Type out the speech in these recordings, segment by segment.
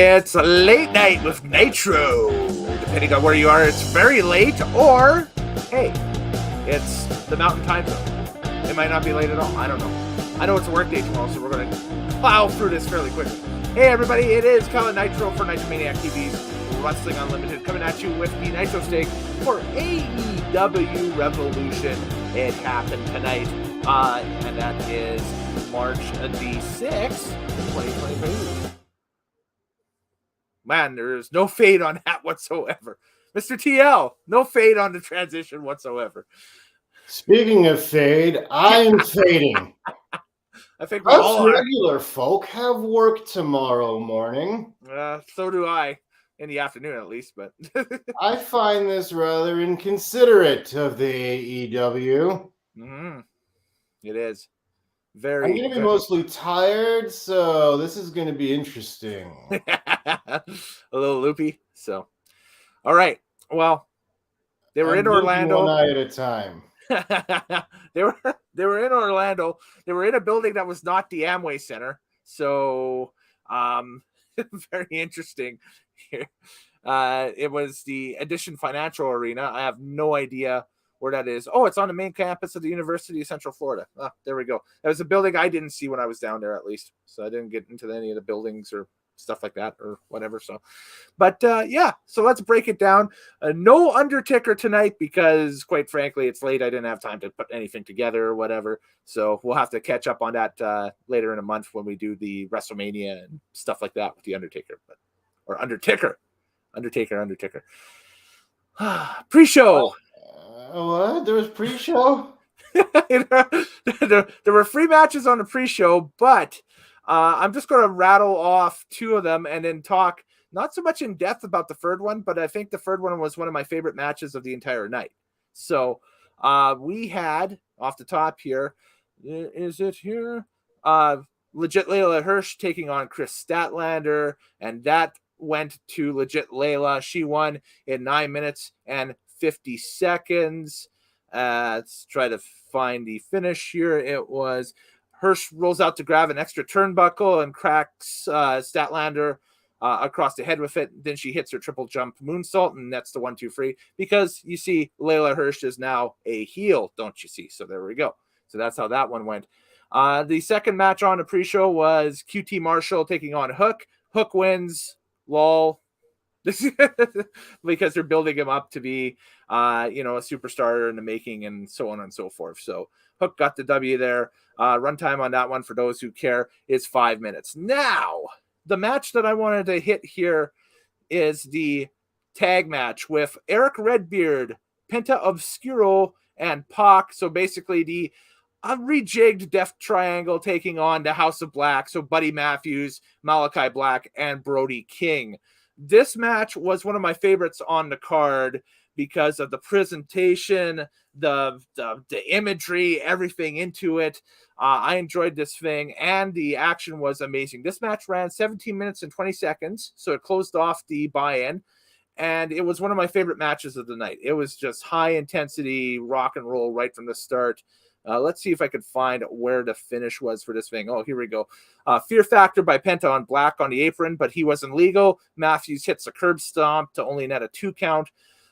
It's a late night with Nitro. Depending on where you are, it's very late, or, hey, it's the Mountain Time Zone. It might not be late at all. I don't know. I know it's a work day tomorrow, so we're going to plow through this fairly quickly. Hey, everybody, it is Kellen Nitro for Nitromaniac TV's Wrestling Unlimited, coming at you with the Nitro Steak for AEW Revolution. It happened tonight, and that is March the 6th, 2023. Man, there's no fade on that whatsoever. Mr. TL, no fade on the transition whatsoever. Speaking of fade, I am fading. I think we all are. Regular folk have work tomorrow morning. So do I, in the afternoon at least. But I find this rather inconsiderate of the AEW. Mm-hmm. It is. Very. I'm going to be mostly tired, so this is going to be interesting. A little loopy. So, all right. Well, they were in Orlando. One night at a time. They were in Orlando. They were in a building that was not the Amway Center. So, very interesting here. It was the Edition Financial Arena. I have no idea where that is. Oh, it's on the main campus of the University of Central Florida. Ah, there we go. That was a building I didn't see when I was down there, at least. So I didn't get into any of the buildings or stuff like that or whatever. So, but yeah, so let's break it down. No Undertaker tonight because, quite frankly, it's late. I didn't have time to put anything together or whatever. So we'll have to catch up on that later in a month when we do the WrestleMania and stuff like that with the Undertaker. Or Undertaker. Pre-show. What? There was pre-show? There were free matches on the pre-show, but I'm just going to rattle off two of them and then talk not so much in depth about the third one, but I think the third one was one of my favorite matches of the entire night. So we had, off the top here, is it here? Legit Layla Hirsch taking on Chris Statlander, and that went to Legit Layla. She won in 9 minutes and 50 seconds. Let's try to find the finish here. It was Hirsch rolls out to grab an extra turnbuckle and cracks Statlander across the head with it. Then she hits her triple jump moonsault, and that's the 1-2-3. Because you see, Layla Hirsch is now a heel, don't you see? So there we go. So that's how that one went. The second match on the pre-show was QT Marshall taking on Hook. Hook wins. Lol. Because they're building him up to be, a superstar in the making and so on and so forth. So Hook got the W there. Runtime on that one, for those who care, is 5 minutes. Now, the match that I wanted to hit here is the tag match with Eric Redbeard, Penta Obscuro, and Pac. So basically the rejigged Death Triangle taking on the House of Black. So Buddy Matthews, Malachi Black, and Brody King. This match was one of my favorites on the card because of the presentation, the imagery, everything into it. I enjoyed this thing, and the action was amazing. This match ran 17 minutes and 20 seconds, so it closed off the buy-in, and it was one of my favorite matches of the night. It was just high-intensity rock and roll right from the start. Let's see if I could find where the finish was for this thing. Oh, here we go. Fear Factor by Penta on Black on the apron, but he wasn't legal. Matthews hits a curb stomp to only net a 2 count.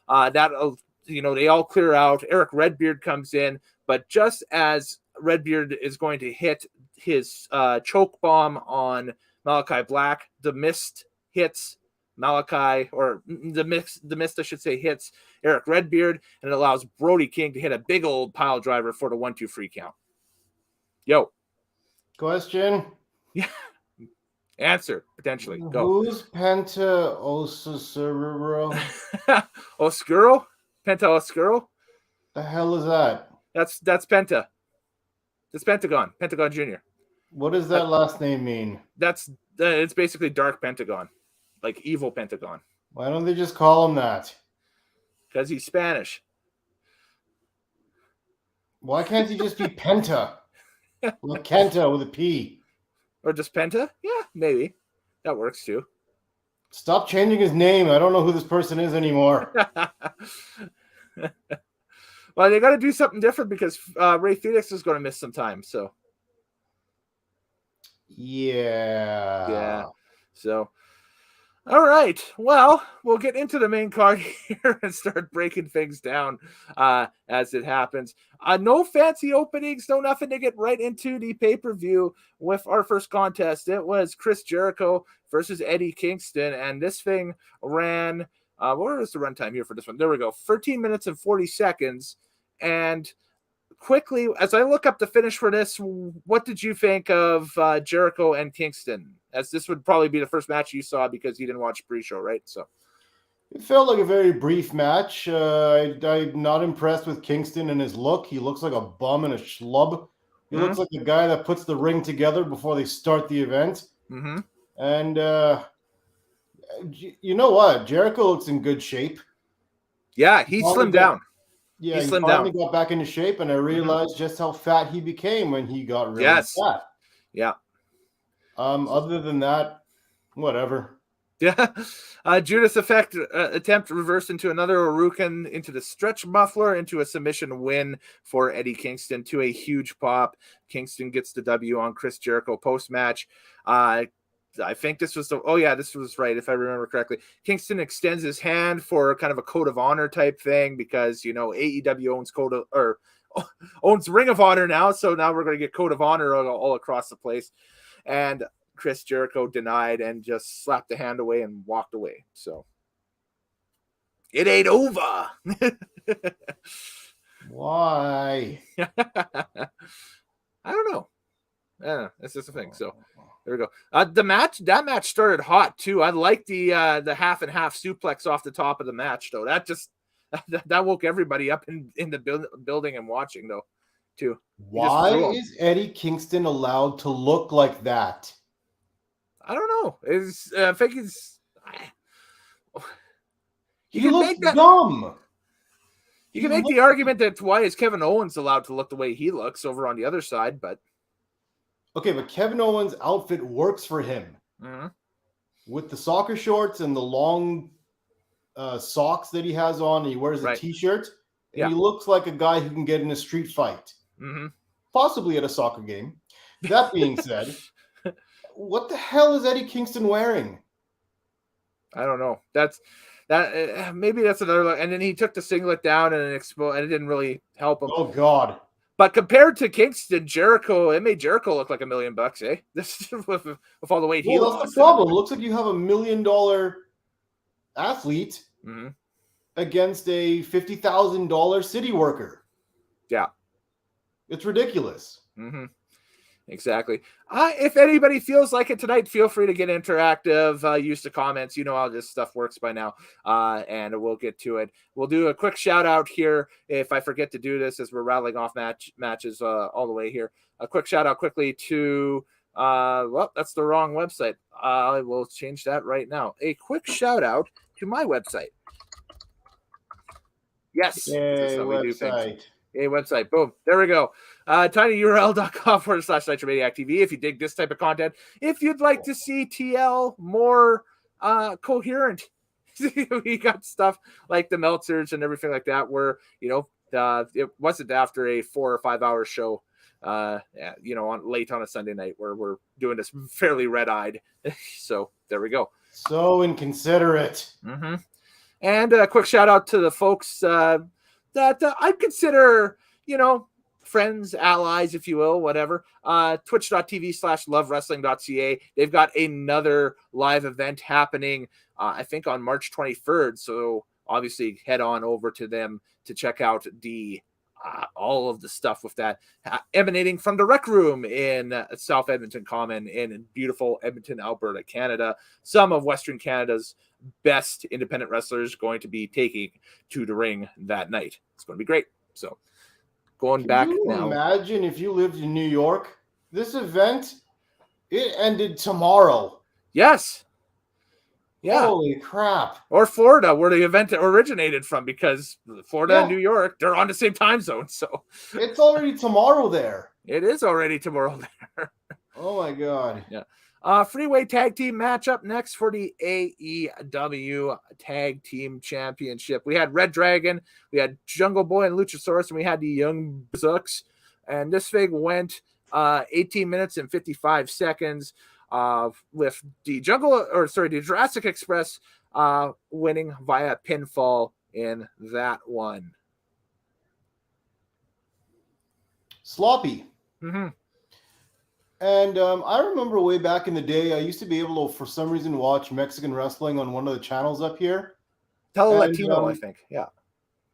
They all clear out. Eric Redbeard comes in, but just as Redbeard is going to hit his choke bomb on Malachi Black, the mist hits Malachi, or the mist, I should say, hits Eric Redbeard, and it allows Brody King to hit a big old pile driver for the 1-2-3 count. Yo. Question? Yeah. Answer, potentially. Go. Who's Penta Oscuro? Oscuro? Penta Oscuro? The hell is that? That's Penta. That's Pentagon. Pentagon Jr. What does that last name mean? It's basically Dark Pentagon. Like evil Pentagon. Why don't they just call him that? Because he's Spanish. Why can't he just be Penta? Like Kenta with a P. Or just Penta? Yeah, maybe. That works too. Stop changing his name. I don't know who this person is anymore. Well, they got to do something different because Ray Phoenix is going to miss some time. So. Yeah. So, All right. Well, we'll get into the main card here and start breaking things down as it happens. No fancy openings, no nothing to get right into the pay-per-view with our first contest. It was Chris Jericho versus Eddie Kingston, and this thing ran, what was the runtime here for this one? There we go, 13 minutes and 40 seconds. And quickly, as I look up the finish for this, what did you think of Jericho and Kingston? As this would probably be the first match you saw because you didn't watch pre-show, right? So it felt like a very brief match. I'm not impressed with Kingston and his look. He looks like a bum and a schlub. He looks like the guy that puts the ring together before they start the event. And you know what? Jericho looks in good shape. Yeah, he slimmed down. Yeah, he finally got back into shape, and I realized just how fat he became when he got really fat. Yeah. Other than that, whatever. Yeah. Judas attempt reversed into another Urukan, into the stretch muffler, into a submission win for Eddie Kingston to a huge pop. Kingston gets the W on Chris Jericho post-match. I think this was this was right, if I remember correctly. Kingston extends his hand for kind of a code of honor type thing because, AEW owns Ring of Honor now, so now we're going to get code of honor all across the place. And Chris Jericho denied and just slapped the hand away and walked away. So it ain't over. Why? I don't know. Yeah, that's just a thing. So there we go. That match started hot too. I like the half and half suplex off the top of the match though. That woke everybody up in the building and watching though too. Why is Eddie Kingston allowed to look like that? I don't know. I think he looks dumb. You can make the argument that why is Kevin Owens allowed to look the way he looks over on the other side, but okay, but Kevin Owens' outfit works for him. With the soccer shorts and the long socks that he has on, and he wears a t-shirt, and he looks like a guy who can get in a street fight. Possibly at a soccer game. That being said, what the hell is Eddie Kingston wearing? I don't know. Maybe that's another look. And then he took the singlet down and it didn't really help him. Oh God. But compared to Kingston, it made Jericho look like $1 million, eh? This with all the weight he lost. That's the problem. It looks like you have $1 million athlete against a $50,000 city worker. Yeah. It's ridiculous. Exactly. If anybody feels like it tonight, feel free to get interactive. Use the comments. You know how this stuff works by now. And we'll get to it. We'll do a quick shout out here if I forget to do this as we're rattling off matches all the way here. A quick shout out quickly to that's the wrong website. I will change that right now. A quick shout out to my website. Yes. That's how we do things. A website. Boom. There we go. tinyurl.com/NitroManiacTV. If you dig this type of content, if you'd like to see TL more coherent, we got stuff like the Meltzers and everything like that where, it wasn't after a 4 or 5 hour show, late on a Sunday night where we're doing this fairly red-eyed. So there we go. So inconsiderate. And a quick shout out to the folks that I'd consider, friends, allies, if you will, whatever. Twitch.tv/lovewrestling.ca. They've got another live event happening, I think on March 23rd. So obviously head on over to them to check out all of the stuff with that emanating from the Rec Room in South Edmonton Common in beautiful Edmonton, Alberta, Canada. Some of Western Canada's best independent wrestlers going to be taking to the ring that night. It's going to be great. So going back now. Imagine if you lived in New York. This event, it ended tomorrow. Yes. Yeah. Holy crap. Or Florida, where the event originated from, because Florida and New York, they're on the same time zone. So it's already tomorrow there. It is already tomorrow there. Oh my God. Yeah. Freeway tag team matchup next for the AEW Tag Team Championship. We had Red Dragon, we had Jungle Boy and Luchasaurus, and we had the Young Bucks. And this thing went 18 minutes and 55 seconds. with the Jurassic Express winning via pinfall in that one. Sloppy. Mm-hmm. And I remember way back in the day, I used to be able to, for some reason, watch Mexican wrestling on one of the channels up here. Latino, I think. Yeah.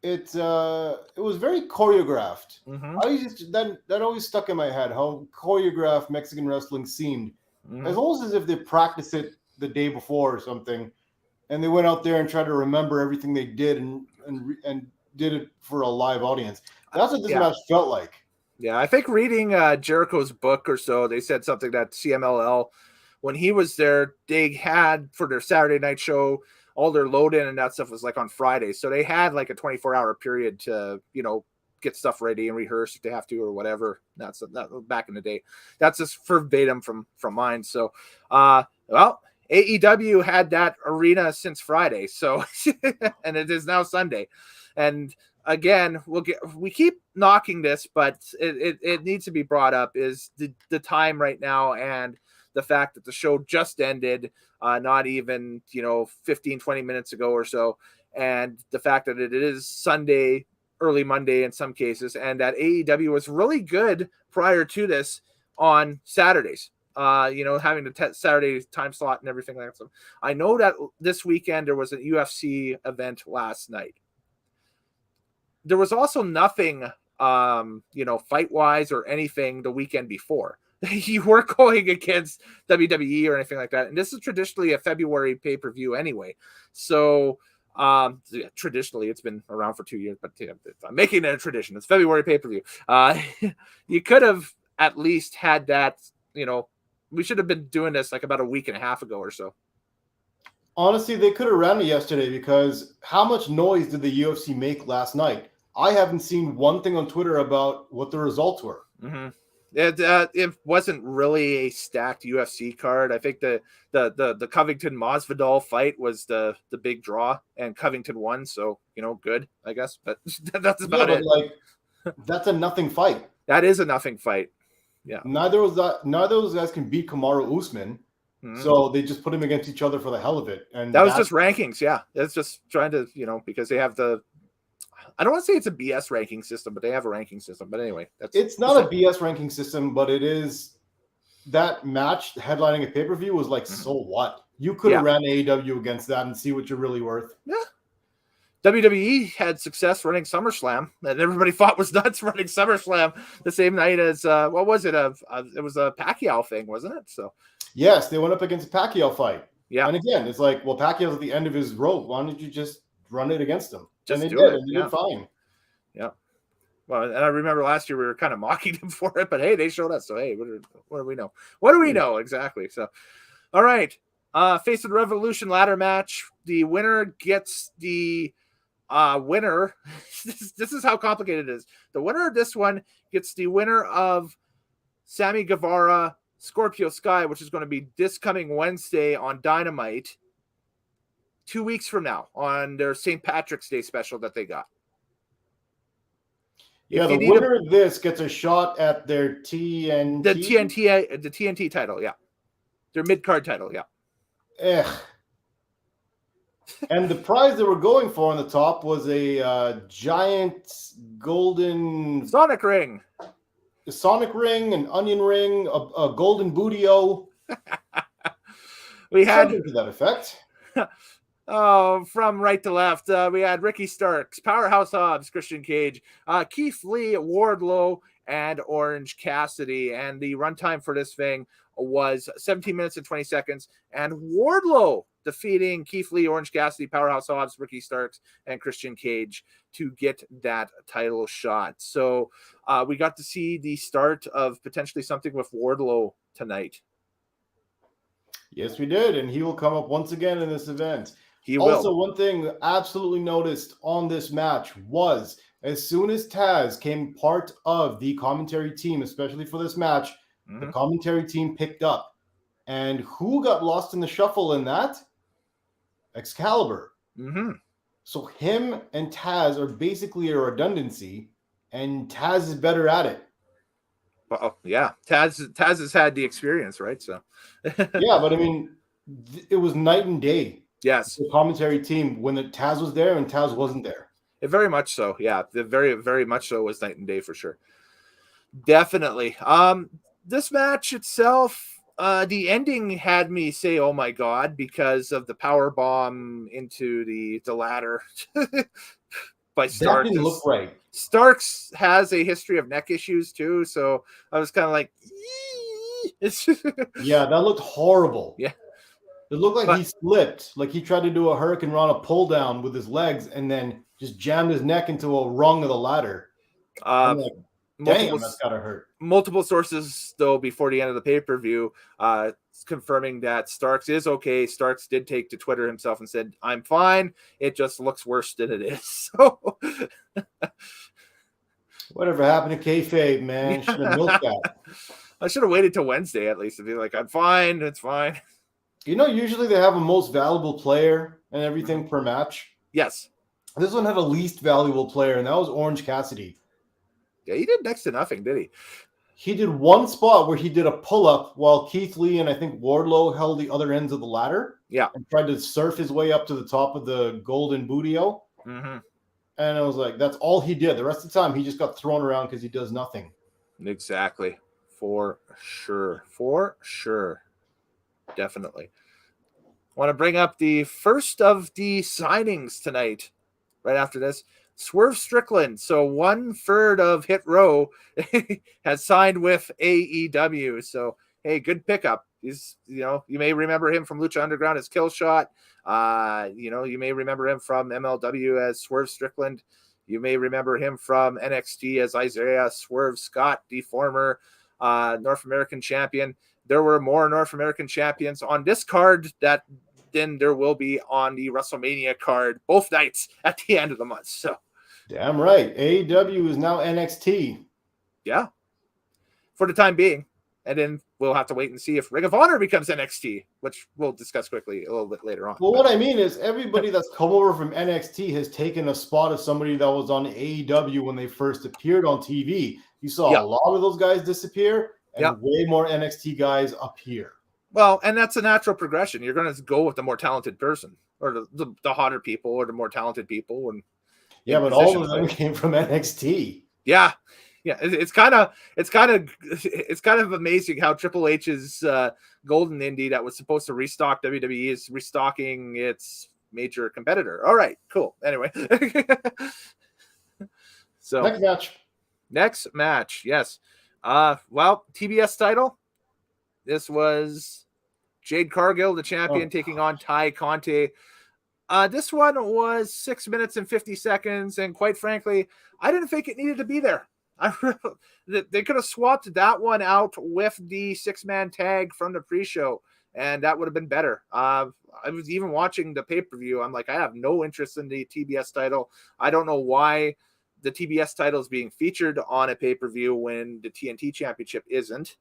It was very choreographed. Mm-hmm. That always stuck in my head, how choreographed Mexican wrestling seemed. Mm-hmm. It's almost as if they practiced it the day before or something, and they went out there and tried to remember everything they did and did it for a live audience. That's what this match felt like. Yeah, I think reading Jericho's book or so, they said something that CMLL, when he was there, they had for their Saturday night show, all their load in and that stuff was like on Friday. So they had like a 24-hour period to, get stuff ready and rehearse if they have to or whatever. That back in the day. That's just verbatim from mine. So, AEW had that arena since Friday. So, and it is now Sunday. And again, we keep knocking this, but it needs to be brought up is the time right now and the fact that the show just ended, not even 15, 20 minutes ago or so, and the fact that it is Sunday, early Monday in some cases, and that AEW was really good prior to this on Saturdays. Having the Saturday time slot and everything like that. So I know that this weekend there was a UFC event last night. There was also nothing, fight-wise or anything the weekend before. You weren't going against WWE or anything like that. And this is traditionally a February pay-per-view anyway. So, traditionally, it's been around for 2 years, but I'm making it a tradition. It's February pay-per-view. You could have at least had that, we should have been doing this like about a week and a half ago or so. Honestly, they could have ran it yesterday because how much noise did the UFC make last night? I haven't seen one thing on Twitter about what the results were. Mm-hmm. It wasn't really a stacked UFC card. I think the Covington Masvidal fight was the big draw, and Covington won, so good, I guess. But that's about it. That's a nothing fight. That is a nothing fight. Yeah. Neither of those guys can beat Kamaru Usman. Mm-hmm. So they just put him against each other for the hell of it. And that was just rankings. Yeah. It's just trying to, because they have I don't want to say it's a BS ranking system, but they have a ranking system. But anyway, it's not a BS ranking system, but it is that match headlining a pay-per-view was like, so what? You could have ran AEW against that and see what you're really worth. Yeah. WWE had success running SummerSlam, and everybody thought was nuts running SummerSlam the same night as what was it? It was a Pacquiao thing, wasn't it? So yes, they went up against a Pacquiao fight. Yeah, and again, it's like, well, Pacquiao's at the end of his rope. Why don't you just run it against him? Just and they do did, it. and they did fine. Yeah. Well, and I remember last year we were kind of mocking them for it, but hey, they showed us. So hey, what do we know? What do we know exactly? So, all right, Face of the Revolution ladder match. The winner gets the winner. This is how complicated it is. The winner of this one gets the winner of Sami Guevara, Scorpio Sky, which is going to be this coming Wednesday on Dynamite, 2 weeks from now on their St. Patrick's Day special that they got. Yeah, the winner of this gets a shot at their TNT. The TNT title, yeah. Their mid-card title, yeah. And the prize they were going for on the top was a giant golden Sonic ring. A Sonic ring, an onion ring, a golden bootio. We had something to that effect. From right to left, we had Ricky Starks, Powerhouse Hobbs, Christian Cage, Keith Lee, Wardlow, and Orange Cassidy. And the runtime for this thing was 17 minutes and 20 seconds. And Wardlow defeating Keith Lee, Orange Cassidy, Powerhouse Hobbs, Ricky Starks, and Christian Cage to get that title shot. So we got to see the start of potentially something with Wardlow tonight. Yes, we did. And he will come up once again in this event. He will. Also, one thing absolutely noticed on this match was as soon as Taz came part of the commentary team, especially for this match, the commentary team picked up. And who got lost in the shuffle in that? Excalibur. So him and Taz are basically a redundancy, and Taz is better at it. Well, yeah, Taz has had the experience, right? So yeah, but I mean, it was night and day. Yes, the commentary team when the Taz was there and Taz wasn't there. Very much so. Yeah, the very much so was night and day for sure. Definitely. This match itself, the ending had me say, "Oh my god," because of the power bomb into the ladder by Starks. That didn't look right. Starks has a history of neck issues too, so I was kind of like, yeah, that looked horrible. Yeah. It looked like he slipped, like he tried to do a Hurricane Rana pull down with his legs and then just jammed his neck into a rung of the ladder. I'm like, damn, that's gotta hurt. Multiple sources, though, before the end of the pay-per-view, confirming that Starks is okay. Starks did take to Twitter himself and said, "I'm fine. It just looks worse than it is." So, whatever happened to kayfabe, man? Should have milked that. I should have waited till Wednesday at least to be like, "I'm fine. It's fine." You know, usually they have a most valuable player and everything per match. Yes. This one had a least valuable player, and that was Orange Cassidy. Yeah, he did next to nothing, did he? He did one spot where he did a pull-up while Keith Lee and I think Wardlow held the other ends of the ladder. Yeah. And tried to surf his way up to the top of the golden bootio. Mm-hmm. And I was like, that's all he did. The rest of the time, he just got thrown around because he does nothing. Exactly. For sure. Definitely. I want to bring up the first of the signings tonight, right after this. Swerve Strickland. So 1/3 of Hit Row has signed with AEW. So, hey, good pickup. He's, you may remember him from Lucha Underground as Killshot. You may remember him from MLW as Swerve Strickland. You may remember him from NXT as Isaiah Swerve Scott, the former North American champion. There were more North American champions on this card than there will be on the WrestleMania card both nights at the end of the month. So, damn right. AEW is now NXT. Yeah, for the time being. And then we'll have to wait and see if Ring of Honor becomes NXT, which we'll discuss quickly a little bit later on. Well, what I mean is everybody that's come over from NXT has taken a spot of somebody that was on AEW when they first appeared on TV. You saw a lot of those guys disappear and way more NXT guys appear. Well, and that's a natural progression. You're going to go with the more talented person or the hotter people or the more talented people. And yeah, but all of them came from NXT. Yeah. Yeah, it's kind of amazing how Triple H's Golden Indie that was supposed to restock WWE is restocking its major competitor. All right, cool. Anyway, so next match, yes. Well, TBS title. This was Jade Cargill, the champion, taking on Ty Conte. This one was 6 minutes and 50 seconds, and quite frankly, I didn't think it needed to be there. They could have swapped that one out with the 6-man tag from the pre-show, and that would have been better. I was even watching the pay-per-view. I'm like, I have no interest in the TBS title. I don't know why the TBS title is being featured on a pay-per-view when the TNT Championship isn't,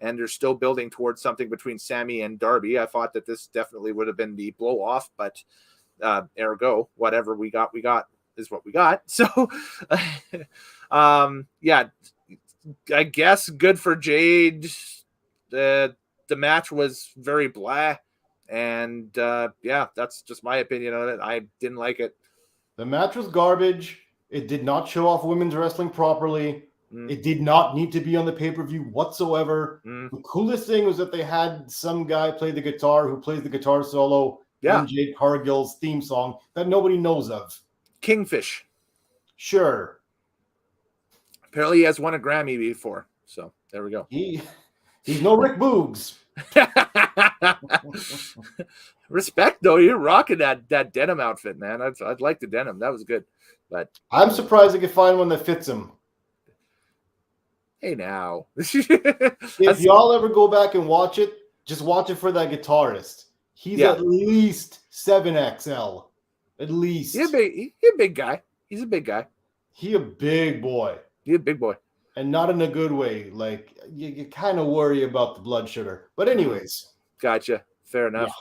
and they're still building towards something between Sami and Darby. I thought that this definitely would have been the blow-off, but ergo, whatever we got is what we got. So, yeah, I guess good for Jade. The match was very blah, and yeah, that's just my opinion on it. I didn't like it. The match was garbage. It did not show off women's wrestling properly. It did not need to be on the pay-per-view whatsoever. The coolest thing was that they had some guy play the guitar who plays the guitar solo in Jade Cargill's theme song that nobody knows of. Kingfish. Sure. Apparently he has won a Grammy before. So there we go. He's no Rick Boogs. Respect, though. You're rocking that denim outfit, man. I'd like the denim. That was good. But I'm surprised I could find one that fits him. Hey, now. If y'all ever go back and watch it, just watch it for that guitarist. He's at least 7XL. At least. He's a big guy. He's a big guy. He a big boy. He's a big boy. And not in a good way. Like, you kind of worry about the blood sugar. But anyways. Gotcha. Fair enough. Yeah.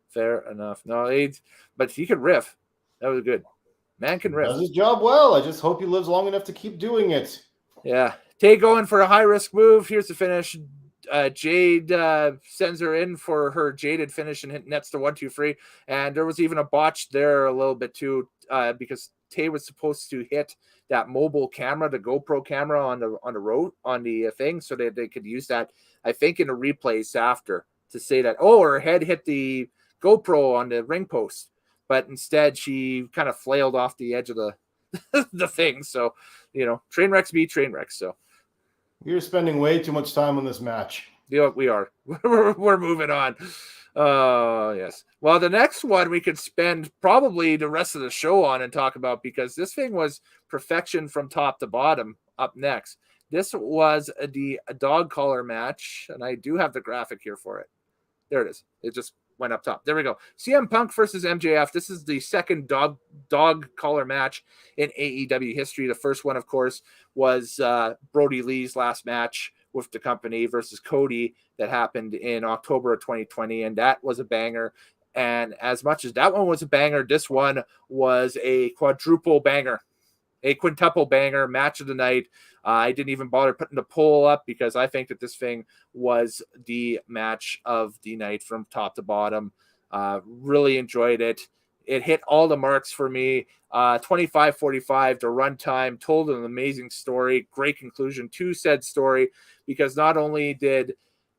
Fair enough. No, but he could riff. That was good. Man can riff. Does his job well. I just hope he lives long enough to keep doing it. Yeah, Tay going for a high risk move. Here's the finish. Jade sends her in for her jaded finish and nets the 1-2-3. And there was even a botch there a little bit too, because Tay was supposed to hit that mobile camera, the GoPro camera on the thing, so that they could use that, I think, in the replays after to say that, oh, her head hit the GoPro on the ring post, but instead she kind of flailed off the edge of the the thing. So, train wrecks be train wrecks. So you're spending way too much time on this match. Yeah, we are. We're moving on. Yes. Well, the next one we could spend probably the rest of the show on and talk about, because this thing was perfection from top to bottom. Up next, this was the dog collar match, and I do have the graphic here for it. There it is. It just went up top. There we go. CM Punk versus MJF. This is the second dog collar match in AEW history. The first one, of course, was Brody Lee's last match with the company versus Cody that happened in October of 2020, and that was a banger. And as much as that one was a banger, this one was a quadruple banger, a quintuple banger, match of the night. I didn't even bother putting the poll up because I think that this thing was the match of the night from top to bottom. Really enjoyed it. It hit all the marks for me. 25:45 to runtime, told an amazing story, great conclusion to said story, because not only did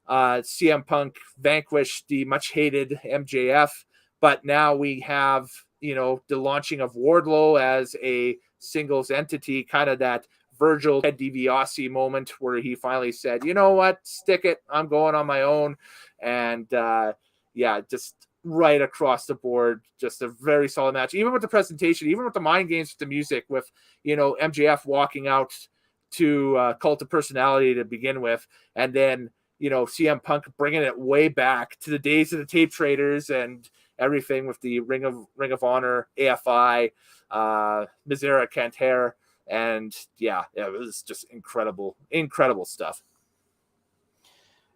CM Punk vanquish the much hated MJF, but now we have, the launching of Wardlow as a singles entity, kind of that Virgil Ted DiBiase moment where he finally said, you know what, stick it, I'm going on my own. And just right across the board, just a very solid match, even with the presentation, even with the mind games with the music, with MJF walking out to Cult of Personality to begin with, and then CM Punk bringing it way back to the days of the tape traders and everything with the Ring of Honor, AFI, Misera Canter, and it was just incredible stuff.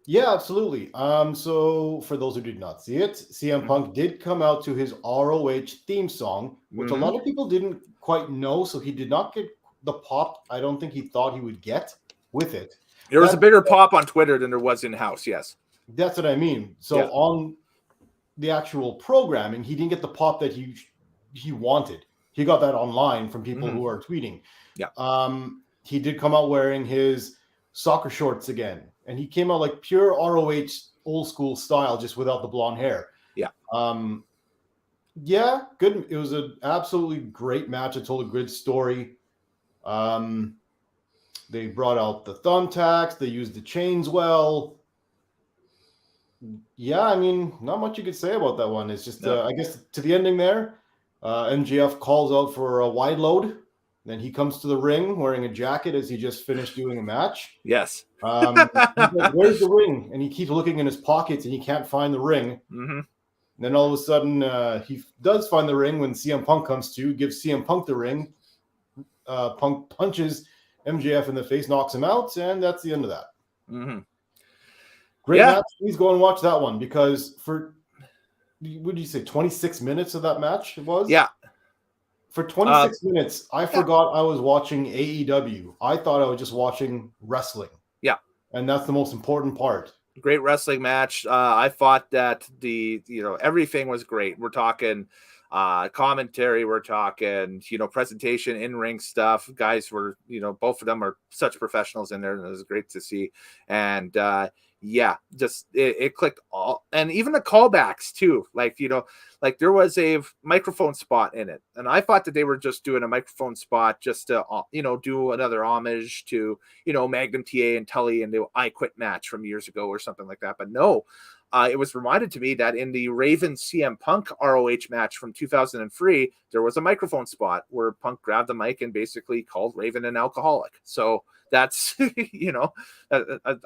Yeah, absolutely. So for those who did not see it, CM Punk did come out to his ROH theme song, which a lot of people didn't quite know, so he did not get the pop I don't think he thought he would get with it. There was a bigger pop on Twitter than there was in-house, yes. That's what I mean. So on the actual programming, he didn't get the pop that he wanted. He got that online from people who are tweeting. Yeah. He did come out wearing his soccer shorts again, and he came out like pure ROH old school style, just without the blonde hair. Yeah. Good. It was an absolutely great match. It told a good story. They brought out the thumbtacks. They used the chains well. Yeah, I mean, not much you could say about that one. It's just, I guess, to the ending there, MJF calls out for a wide load. Then he comes to the ring wearing a jacket as he just finished doing a match. Yes. He's like, where's the ring? And he keeps looking in his pockets and he can't find the ring. Mm-hmm. Then all of a sudden, he does find the ring when CM Punk comes to, gives CM Punk the ring. Punk punches MJF in the face, knocks him out, and that's the end of that. Mm-hmm. Great match. Please go and watch that one, because for, what did you say, 26 minutes of that match it was? Yeah. For 26 minutes, I forgot I was watching AEW. I thought I was just watching wrestling. Yeah. And that's the most important part. Great wrestling match. I thought that everything was great. We're talking commentary, we're talking, presentation, in-ring stuff. Guys were, both of them are such professionals in there, and it was great to see. And just it clicked all, and even the callbacks too. Like there was a microphone spot in it, and I thought that they were just doing a microphone spot just to do another homage to Magnum TA and Tully and the I Quit match from years ago or something like that. But no, it was reminded to me that in the Raven CM Punk ROH match from 2003, there was a microphone spot where Punk grabbed the mic and basically called Raven an alcoholic. So that's,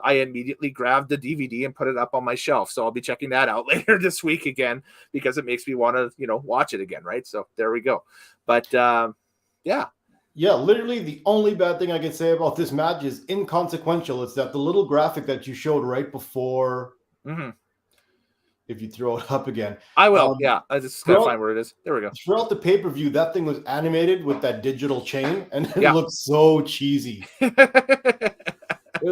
I immediately grabbed the DVD and put it up on my shelf. So I'll be checking that out later this week again, because it makes me want to, watch it again. Right. So there we go. But yeah, literally the only bad thing I can say about this match is inconsequential. It's that the little graphic that you showed right before, if you throw it up again. I will. I just gotta find where it is. There we go. Throughout the pay-per-view, that thing was animated with that digital chain, and it looked so cheesy.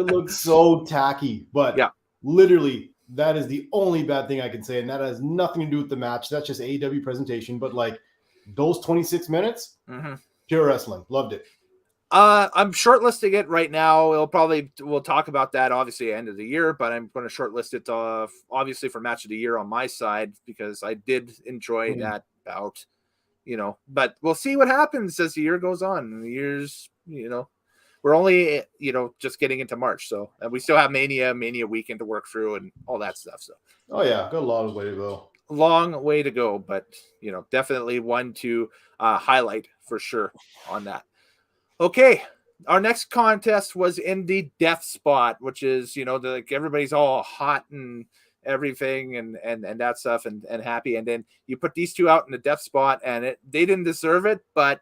looks so tacky, but literally that is the only bad thing I can say, and that has nothing to do with the match. That's just AEW presentation. But like those 26 minutes, pure wrestling. Loved it. I'm shortlisting it right now. We'll talk about that obviously at the end of the year, but I'm going to shortlist it obviously for match of the year on my side because I did enjoy that bout, but we'll see what happens as the year goes on. The years, we're only, just getting into March. So and we still have Mania weekend to work through and all that stuff. So, oh yeah, got a long way to go. Long way to go, but definitely one to highlight for sure on that. Okay, our next contest was in the death spot, which is, like everybody's all hot and everything and that stuff and happy. And then you put these two out in the death spot and they didn't deserve it. But,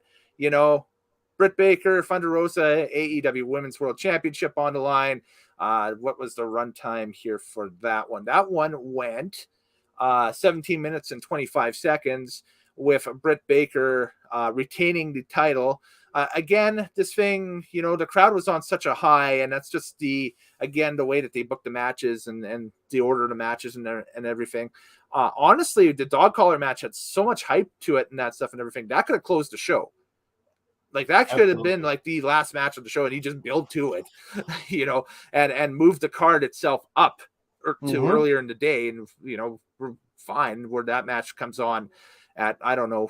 Britt Baker, Thunder Rosa, AEW Women's World Championship on the line. What was the runtime here for that one? That one went 17 minutes and 25 seconds with Britt Baker retaining the title. Again, this thing, the crowd was on such a high, and that's just the way that they booked the matches and the order of the matches and everything. Honestly, the dog collar match had so much hype to it and that stuff and everything. That could have closed the show. Like that could have been like the last match of the show, and he just built to it, and moved the card itself up to earlier in the day, and we're fine where that match comes on at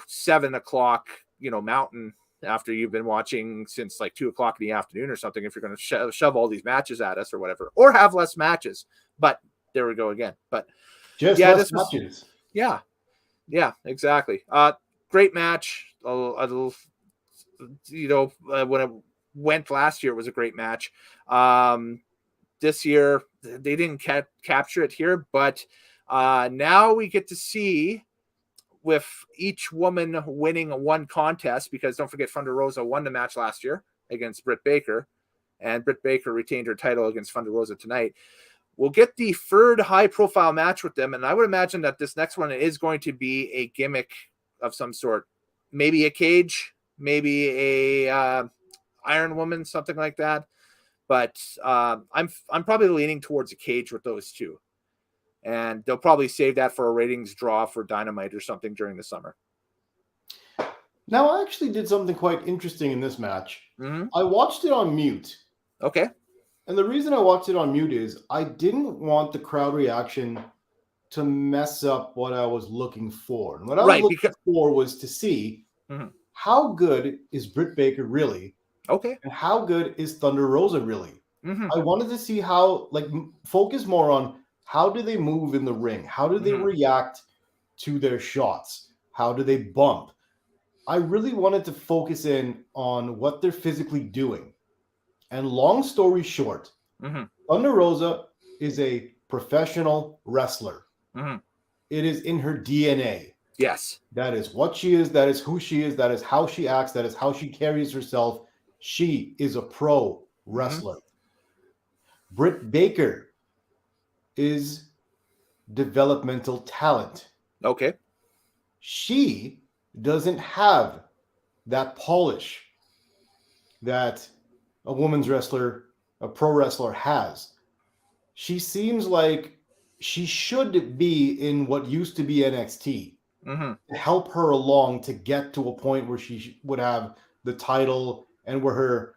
7 o'clock, Mountain. After you've been watching since like 2 o'clock in the afternoon or something, if you're going to shove all these matches at us or whatever, or have less matches. But there we go again. But just less matches. Yeah, exactly. Great match. When it went last year, it was a great match. This year they didn't capture it here, but now we get to see, with each woman winning one contest, because don't forget Thunder Rosa won the match last year against Britt Baker, and Britt Baker retained her title against Thunder Rosa tonight. We'll get the third high-profile match with them, and I would imagine that this next one is going to be a gimmick of some sort. Maybe a cage, maybe a Iron Woman, something like that. But I'm probably leaning towards a cage with those two. And they'll probably save that for a ratings draw for Dynamite or something during the summer. Now, I actually did something quite interesting in this match. I watched it on mute. Okay. And the reason I watched it on mute is I didn't want the crowd reaction to mess up what I was looking for. And what I was looking for was to see how good is Britt Baker really? Okay. And how good is Thunder Rosa really? I wanted to see how, focus more on how do they move in the ring? How do they react to their shots? How do they bump? I really wanted to focus in on what they're physically doing. And long story short, Thunder Rosa is a professional wrestler. It is in her DNA. Yes. That is what she is. That is who she is. That is how she acts. That is how she carries herself. She is a pro wrestler. Britt Baker is developmental talent. Okay. She doesn't have that polish that a women's wrestler, a pro wrestler has. She seems like she should be in what used to be NXT to help her along to get to a point where she would have the title and where her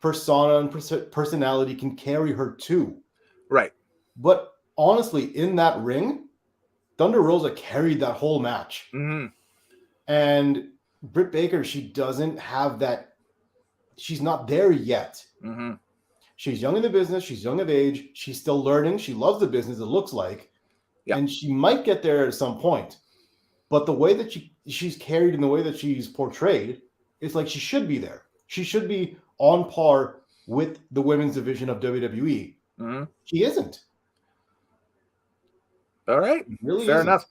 persona and personality can carry her to. Right. But honestly, in that ring, Thunder Rosa carried that whole match. And Britt Baker, she doesn't have that. She's not there yet. She's young in the business. She's young of age. She's still learning. She loves the business, it looks like. And she might get there at some point. But the way that she's carried and the way that she's portrayed, it's like she should be there. She should be on par with the women's division of WWE. She isn't. All right. Really fair enough.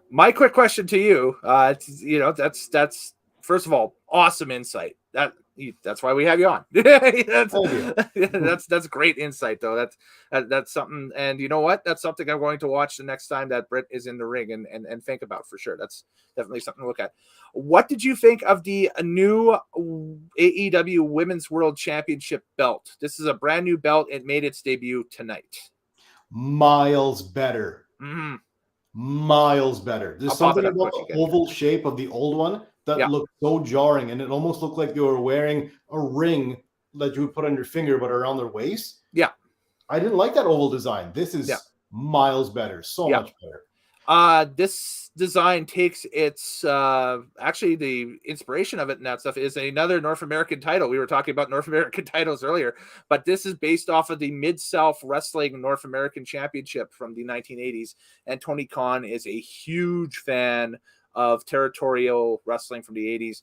My quick question to you, that's first of all, awesome insight. That That's why we have you on. That's great insight, though. That's something. And you know what? That's something I'm going to watch the next time that Britt is in the ring and think about for sure. That's definitely something to look at. What did you think of the new AEW Women's World Championship belt? This is a brand new belt. It made its debut tonight. Miles better. Mm-hmm. Miles better. There's something about the oval shape of the old one that looked so jarring, and it almost looked like you were wearing a ring that you would put on your finger but around their waist. Yeah. I didn't like that oval design. This is miles better. So much better. This design takes its actually the inspiration of it and that stuff is another North American title. We were talking about North American titles earlier, but this is based off of the Mid-South Wrestling North American Championship from the 1980s. And Tony Khan is a huge fan of territorial wrestling from the 80s.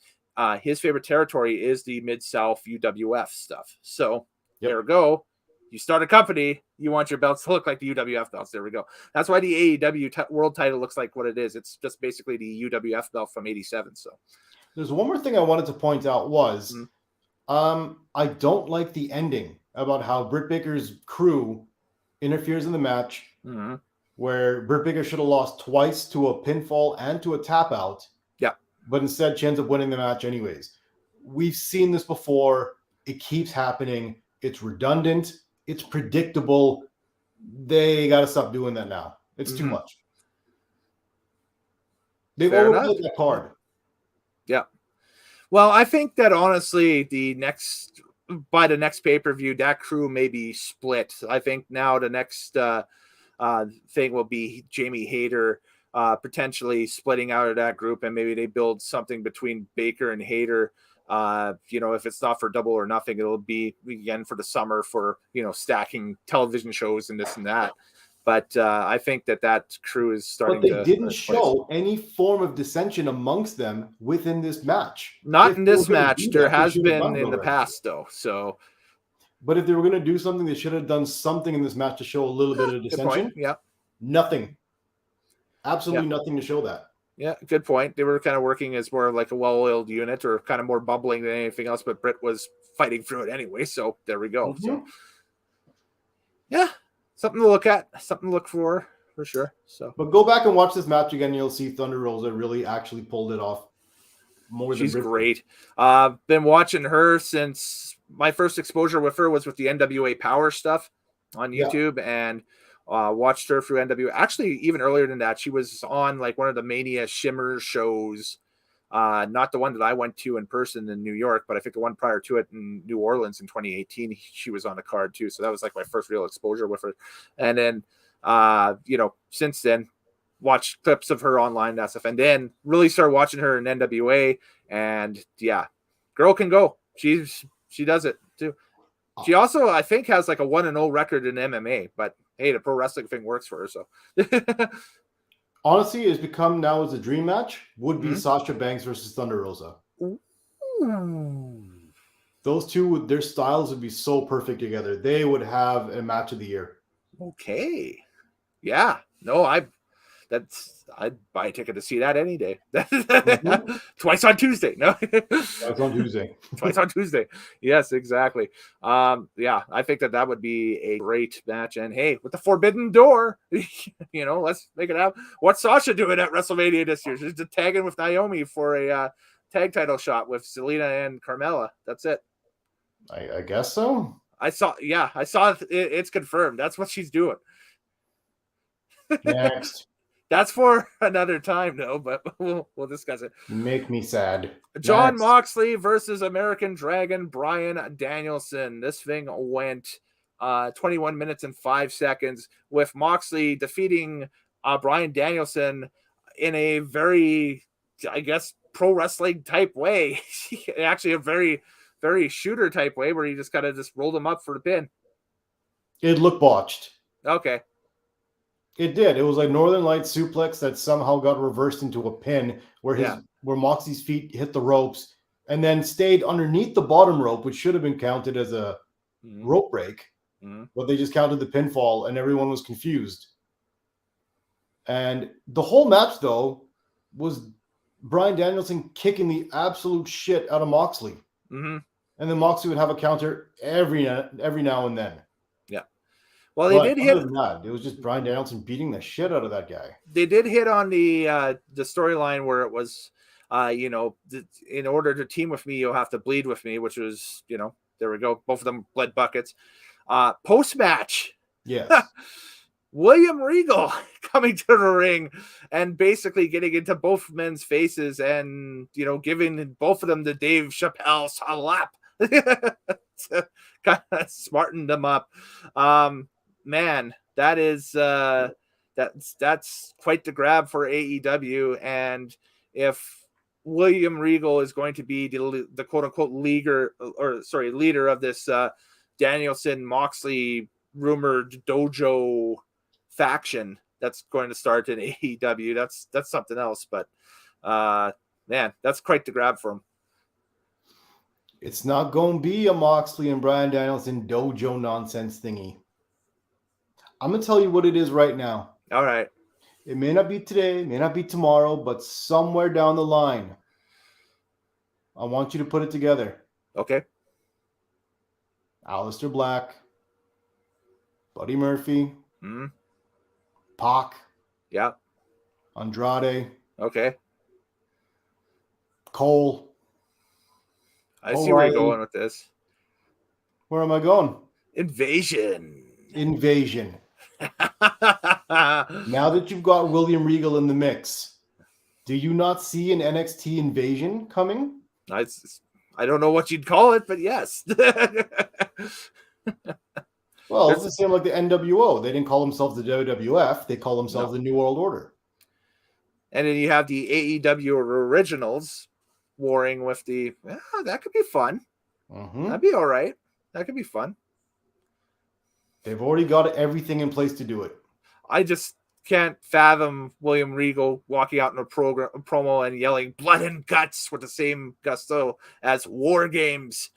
His favorite territory is the Mid-South UWF stuff. So there we go. You start a company, you want your belts to look like the UWF belts. There we go. That's why the AEW world title looks like what it is. It's just basically the UWF belt from 87. So there's one more thing I wanted to point out was I don't like the ending about how Britt Baker's crew interferes in the match where Britt Baker should have lost twice to a pinfall and to a tap out. Yeah. But instead she ends up winning the match anyways. We've seen this before. It keeps happening. It's redundant. It's predictable. They got to stop doing that now. It's too much. They've overplayed that card. Yeah. Well, I think that honestly, by the next pay-per-view, that crew may be split. I think now the next thing will be Jamie Hayter potentially splitting out of that group, and maybe they build something between Baker and Hayter. If it's not for Double or Nothing, it'll be again for the summer for, stacking television shows and this and that. But I think that crew is starting to. But they didn't show any form of dissension amongst them within this match. Not in this match. There has been in the past, though. So. But if they were going to do something, they should have done something in this match to show a little bit of dissension. Yeah. Nothing. Absolutely nothing to show that. Yeah, good point. They were kind of working as more of like a well-oiled unit or kind of more bubbling than anything else, but Britt was fighting through it anyway, so there we go. So, yeah, something to look at, something to look for sure. So, but go back and watch this match again, you'll see Thunder Rosa really actually pulled it off more than she's Britt. Great. Been watching her since my first exposure with her was with the NWA Power stuff on YouTube, and watched her through NWA. Actually, even earlier than that, she was on like one of the Mania Shimmer shows. Not the one that I went to in person in New York, but I think the one prior to it in New Orleans in 2018, she was on the card too. So that was like my first real exposure with her. And then, since then, watched clips of her online, that stuff. And then really started watching her in NWA. And girl can go. She does it too. She also, I think, has like a 1-0 record in MMA, but hey, the pro wrestling thing works for her. So honestly, it's become now as a dream match would be Sasha Banks versus Thunder Rosa. Those two, their styles would be so perfect together. They would have a match of the year. Okay. Yeah. No, I'd buy a ticket to see that any day. Twice on Tuesday. No, twice on Tuesday. Twice on Tuesday. Yes, exactly. I think that would be a great match. And hey, with the Forbidden Door, let's make it happen. What's Sasha doing at WrestleMania this year? She's just tagging with Naomi for a tag title shot with Zelina and Carmella. That's it. I guess so. I saw it's confirmed. That's what she's doing. Next. That's for another time, though, but we'll discuss it. Make me sad. Jon Moxley versus American Dragon Bryan Danielson. This thing went 21 minutes and 5 seconds with Moxley defeating Bryan Danielson in a very, I guess, pro wrestling type way. Actually, a very, very shooter type way where he just kind of just rolled him up for the pin. It looked botched. Okay. It did. It was like Northern Lights suplex that somehow got reversed into a pin where Moxley's feet hit the ropes and then stayed underneath the bottom rope, which should have been counted as a rope break. But they just counted the pinfall and everyone was confused. And the whole match, though, was Bryan Danielson kicking the absolute shit out of Moxley. And then Moxley would have a counter every now and then. Yeah. Well, they did hit. Other than that, it was just Bryan Danielson beating the shit out of that guy. They did hit on the storyline where it was, in order to team with me, you'll have to bleed with me, which was, there we go. Both of them bled buckets. Post-match. Yes. William Regal coming to the ring and basically getting into both men's faces and, giving both of them the Dave Chappelle slap. To kind of smarten them up. Man, that is that's quite the grab for AEW. And if William Regal is going to be the quote unquote leader of this Danielson Moxley rumored dojo faction that's going to start in AEW, that's something else. But man, that's quite the grab for him. It's not going to be a Moxley and Bryan Danielson dojo nonsense thingy. I'm going to tell you what it is right now. All right. It may not be today, may not be tomorrow, but somewhere down the line, I want you to put it together. Okay. Aleister Black, Buddy Murphy, Pac. Yeah. Andrade. Okay. Cole. I see where you're going with this. Where am I going? Invasion. Now that you've got William Regal in the mix, do you not see an NXT invasion coming? I don't know what you'd call it, but yes. Well, it's the same like the NWO. They didn't call themselves the WWF. They call themselves the New World Order. And then you have the AEW originals warring with the... that could be fun. That'd be all right. That could be fun. They've already got everything in place to do it. I just can't fathom William Regal walking out in a promo and yelling blood and guts with the same gusto as War Games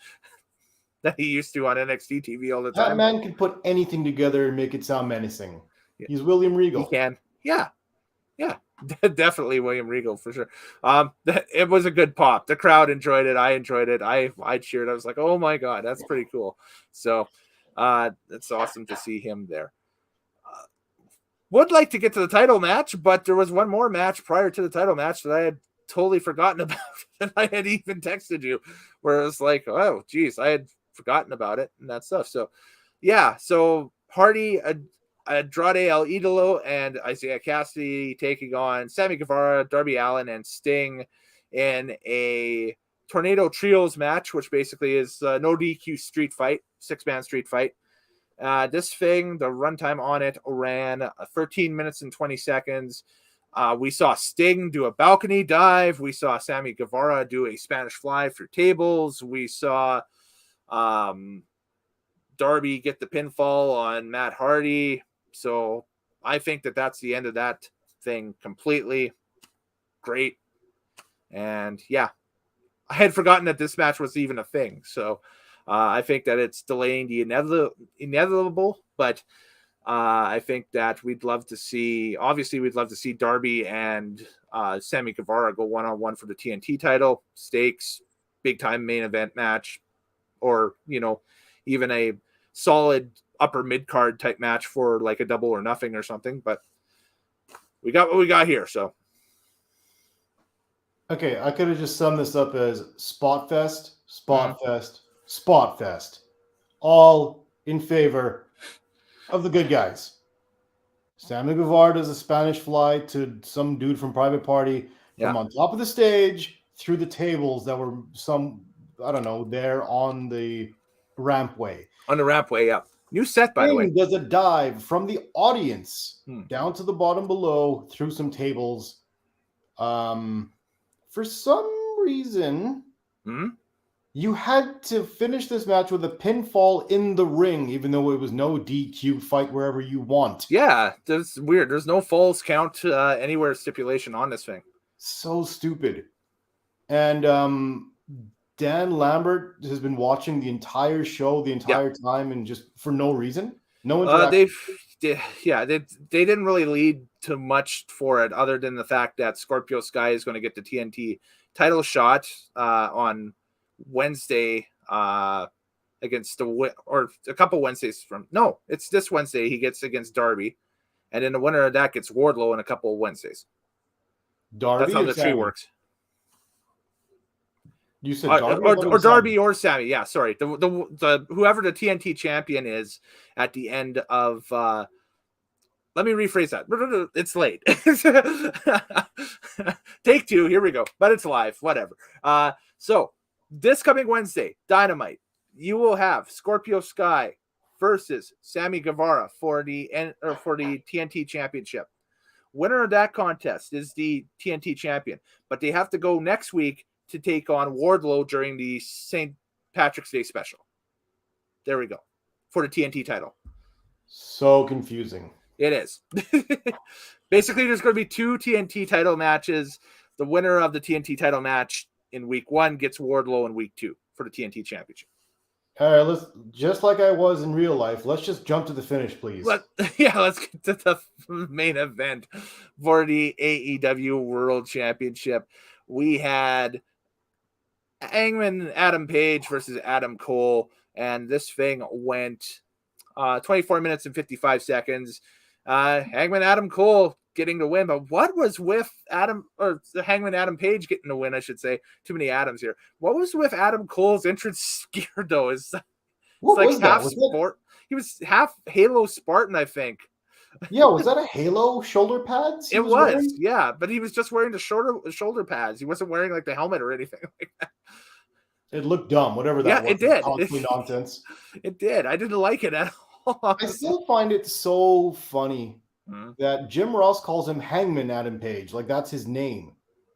that he used to on NXT TV all the time. That man can put anything together and make it sound menacing. Yeah. He's William Regal. He can. Yeah. Definitely William Regal for sure. It was a good pop. The crowd enjoyed it. I enjoyed it. I cheered. I was like, oh my God, that's pretty cool. So it's awesome to see him there. Would like to get to the title match, but there was one more match prior to the title match that I had totally forgotten about. And I had even texted you where it was like, oh, geez, I had forgotten about it and that stuff. So, yeah. So Hardy, Andrade El Idolo, and Isaiah Cassidy taking on Sami Guevara, Darby Allin, and Sting in a Tornado Trios match, which basically is no DQ street fight, 6-man street fight. This thing, the runtime on it ran 13 minutes and 20 seconds. We saw Sting do a balcony dive. We saw Sami Guevara do a Spanish fly through tables. We saw Darby get the pinfall on Matt Hardy. So I think that that's the end of that thing completely. Great. And yeah, I had forgotten that this match was even a thing. So I think that it's delaying the inevitable, but I think that we'd love to see Darby and Sami Guevara go one-on-one for the TNT title, stakes, big-time main event match, or, even a solid upper mid-card type match for like a double or nothing or something. But we got what we got here, so. Okay, I could have just summed this up as Spot Fest, all in favor of the good guys. Sami Guevara does a Spanish fly to some dude from Private Party from on top of the stage through the tables that were there on the rampway. On the rampway, yeah. New set, by the way. Does a dive from the audience down to the bottom below through some tables. For some reason, you had to finish this match with a pinfall in the ring, even though it was no DQ fight wherever you want. Yeah, that's weird. There's no falls count anywhere stipulation on this thing. So stupid. And Dan Lambert has been watching the entire show the entire time and just for no reason. No interaction. They didn't really lead to much for it other than the fact that Scorpio Sky is going to get the TNT title shot on Wednesday against or a couple Wednesdays from. No, it's this Wednesday he gets against Darby, and then the winner of that gets Wardlow in a couple of Wednesdays. Darby. That's how the tree works. You said Darby or Darby or Sami. Yeah, sorry. The whoever the TNT champion is at the end of. Let me rephrase that. It's late. Take two. Here we go. But it's live. Whatever. So this coming Wednesday, Dynamite, you will have Scorpio Sky versus Sami Guevara for the TNT Championship. Winner of that contest is the TNT champion, but they have to go next week to take on Wardlow during the St. Patrick's Day special. There we go. For the TNT title. So confusing. It is. Basically, there's going to be 2 TNT title matches. The winner of the TNT title match in week 1 gets Wardlow in week 2 for the TNT championship. All right, let's just like I was in real life. Let's just jump to the finish, please. Let's get to the main event for the AEW World Championship. We had Hangman Adam Page versus Adam Cole, and this thing went 24 minutes and 55 seconds. Hangman Adam Cole getting the win, but what was with Hangman Adam Page getting the win, I should say. Too many Adams here. What was with Adam Cole's entrance gear, though? It's like half sport. He was half Halo Spartan, I think. Yeah, was that a Halo shoulder pads? It was, yeah, but he was just wearing the shoulder pads. He wasn't wearing like the helmet or anything like that. It looked dumb, whatever that was. Yeah, it did. Constantly nonsense. It did. I didn't like it at all. I still find it so funny that Jim Ross calls him Hangman Adam Page. Like, that's his name,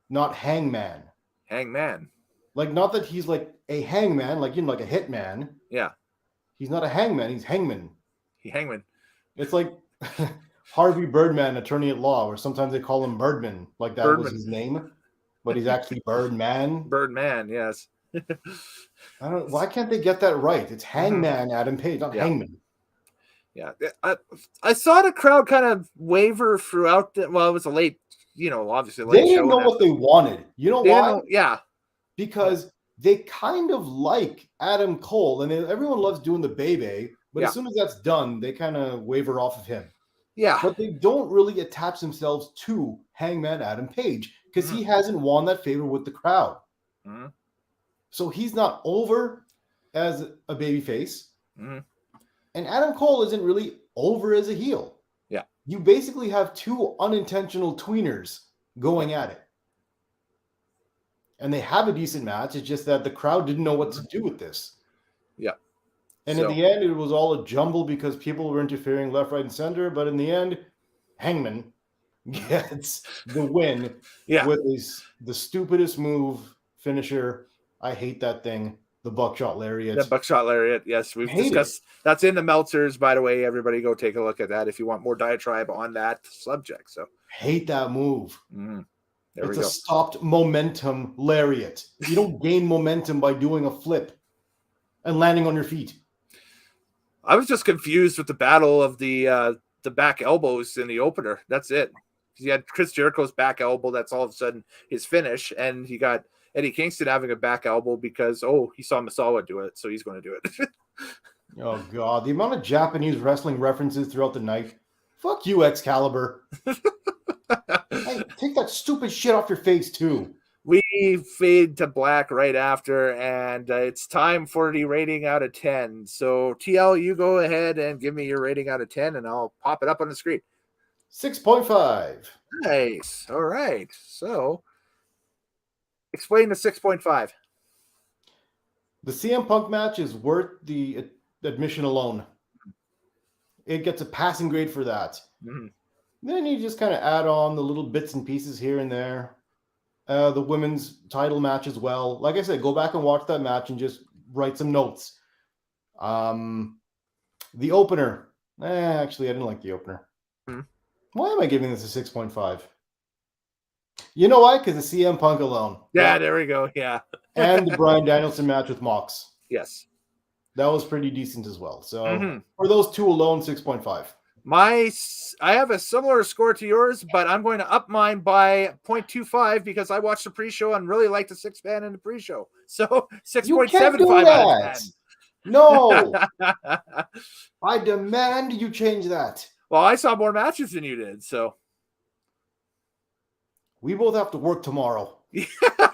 not Hangman. Hangman. Like, not that he's like a hangman, like, like a hitman. Yeah. He's not a hangman. He's Hangman. Hangman. It's like Harvey Birdman, attorney at law, where sometimes they call him Birdman, like that was his name, but he's actually Birdman. Birdman, yes. I don't. Why can't they get that right? It's Hangman Adam Page, not Hangman. Yeah, I saw the crowd kind of waver throughout. It was a late, obviously late. They didn't know what they wanted. You know why? Yeah, because they kind of like Adam Cole, and everyone loves doing the baby. But as soon as that's done, they kind of waver off of him. Yeah. But they don't really attach themselves to Hangman Adam Page because he hasn't won that favor with the crowd. Mm-hmm. So he's not over as a babyface. Mm-hmm. And Adam Cole isn't really over as a heel. Yeah. You basically have 2 unintentional tweeners going at it. And they have a decent match. It's just that the crowd didn't know what to do with this. Yeah. And in the end, it was all a jumble because people were interfering left, right, and center. But in the end, Hangman gets the win with the stupidest finisher. I hate that thing. The buckshot lariat. The buckshot lariat. Yes, we've discussed. That's in the Meltzers, by the way. Everybody go take a look at that if you want more diatribe on that subject. So hate that move. It's a stopped momentum lariat. You don't gain momentum by doing a flip and landing on your feet. I was just confused with the battle of the back elbows in the opener. That's it. You had Chris Jericho's back elbow. That's all of a sudden his finish, and he got Eddie Kingston having a back elbow because he saw Misawa do it, so he's going to do it. Oh God, the amount of Japanese wrestling references throughout the night. Fuck you, Excalibur. Hey, take that stupid shit off your face too. We fade to black right after, and it's time for the rating out of 10. So, TL, you go ahead and give me your rating out of 10, and I'll pop it up on the screen. 6.5. Nice. All right. So, explain the 6.5. The CM Punk match is worth the admission alone. It gets a passing grade for that. Mm-hmm. Then you just kind of add on the little bits and pieces here and there. The women's title match as well. Like I said, go back and watch that match and just write some notes. The opener. Actually, I didn't like the opener. Mm-hmm. Why am I giving this a 6.5? You know why? Because the CM Punk alone. Yeah, there we go. Yeah. And the Bryan Danielson match with Mox. Yes. That was pretty decent as well. So for those 2 alone, 6.5. I have a similar score to yours, but I'm going to up mine by 0.25 because I watched the pre-show and really liked the 6-man in the pre-show. So 6.75 out of 10. No. I demand you change that. Well, I saw more matches than you did, so. We both have to work tomorrow.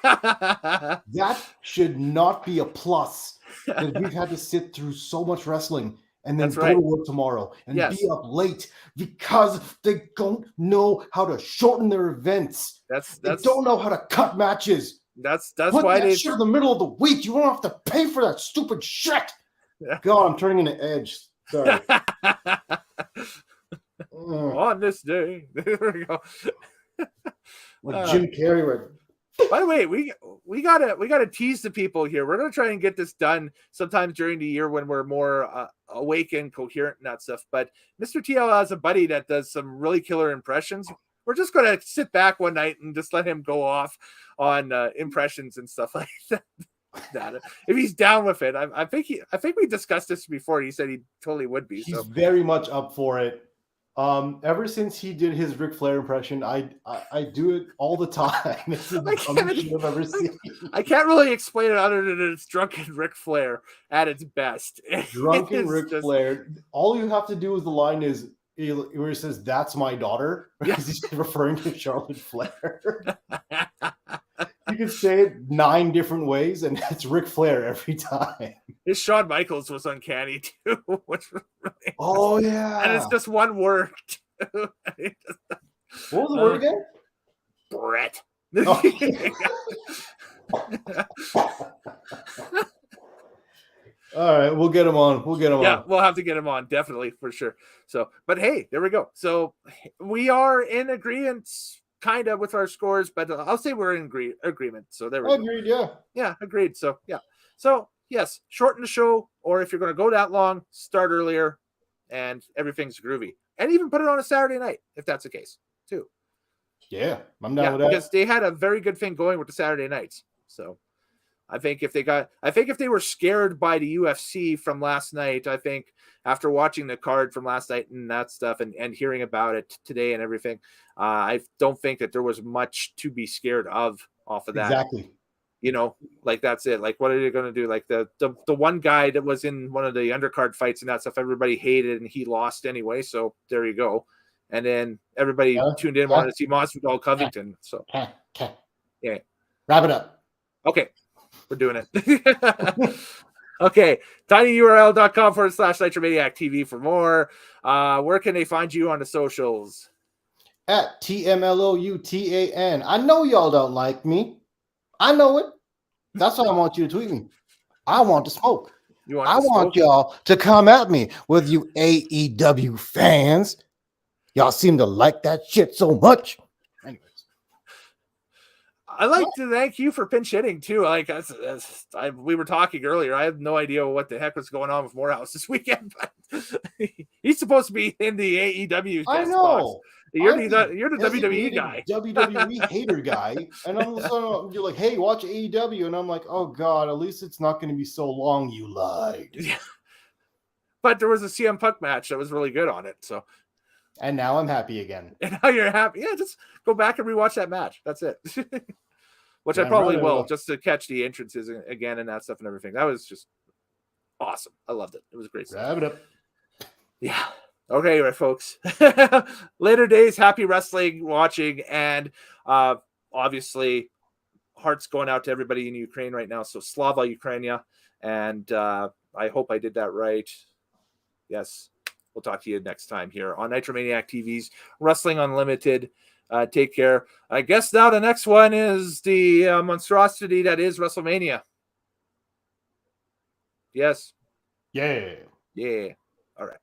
That should not be a plus. Because we've had to sit through so much wrestling and then go to work tomorrow and be up late because they don't know how to shorten their events. They don't know how to cut matches. That's Put why that shit in the middle of the week. You don't have to pay for that stupid shit. God, I'm turning into Edge. Sorry. On this day, there we go. Like Jim Carrey. Right? By the way, we gotta tease the people here. We're gonna try and get this done sometime during the year when we're more awake and coherent and that stuff. But Mr. TL has a buddy that does some really killer impressions. We're just gonna sit back one night and just let him go off on impressions and stuff like that. If he's down with it, I think we discussed this before. He said he totally would be. He's very much up for it. Ever since he did his Ric Flair impression, I do it all the time. It's the dumbest shit I've ever seen. I can't really explain it other than it's drunken Ric Flair at its best. Drunken Ric Flair. All you have to do is the line is where he says, "That's my daughter," because he's referring to Charlotte Flair. You can say it 9 different ways, and it's Ric Flair every time. His Shawn Michaels was uncanny too. Which was really and it's just one word. What was the word again? Brett. All right, we'll get him on. Yeah, we'll have to get him on, definitely, for sure. So, but hey, there we go. So we are in agreement. Kind of with our scores, but I'll say we're in agreement. So there we go. Agreed, yeah. Yeah, agreed. So, yeah. So, yes, shorten the show, or if you're going to go that long, start earlier, and everything's groovy. And even put it on a Saturday night, if that's the case, too. Yeah, I'm down with that. Because they had a very good thing going with the Saturday nights. So, I think if they were scared by the UFC from last night, I think after watching the card from last night and that stuff and hearing about it today and everything, I don't think that there was much to be scared of off of that. Exactly. You know, like that's it. Like, what are they going to do? Like the one guy that was in one of the undercard fights and that stuff, everybody hated and he lost anyway. So there you go. And then everybody tuned in, wanted to see Masvidal Covington. So yeah, wrap it up. Okay. We're doing it. Okay. tinyurl.com/Nitromaniac TV for more. Where can they find you on the socials? At TMLOUTAN. I know y'all don't like me. I know it. That's why I want you to tweet me. I want to smoke. I want y'all to come at me with you AEW fans. Y'all seem to like that shit so much. I like to thank you for pinch hitting too. Like we were talking earlier, I have no idea what the heck was going on with Morehouse this weekend, but he's supposed to be in the AEW. I know. You're the WWE guy, WWE hater guy, and you're like, hey, watch AEW, and I'm like, oh god, at least it's not going to be so long. You lied. Yeah. But there was a CM Punk match that was really good on it, so. And now I'm happy again. And now you're happy. Yeah, just go back and rewatch that match. That's it. Which I probably will, just to catch the entrances again and that stuff and everything. That was just awesome. I loved it. It was great stuff. Wrap it up. Yeah. Okay, right, folks. Later days, happy wrestling watching, and obviously hearts going out to everybody in Ukraine right now. So Slava Ukrainia, and I hope I did that right. Yes. We'll talk to you next time here on Nitromaniac TV's Wrestling Unlimited. Take care. I guess now the next one is the monstrosity that is WrestleMania. Yes. Yeah. Yeah. All right.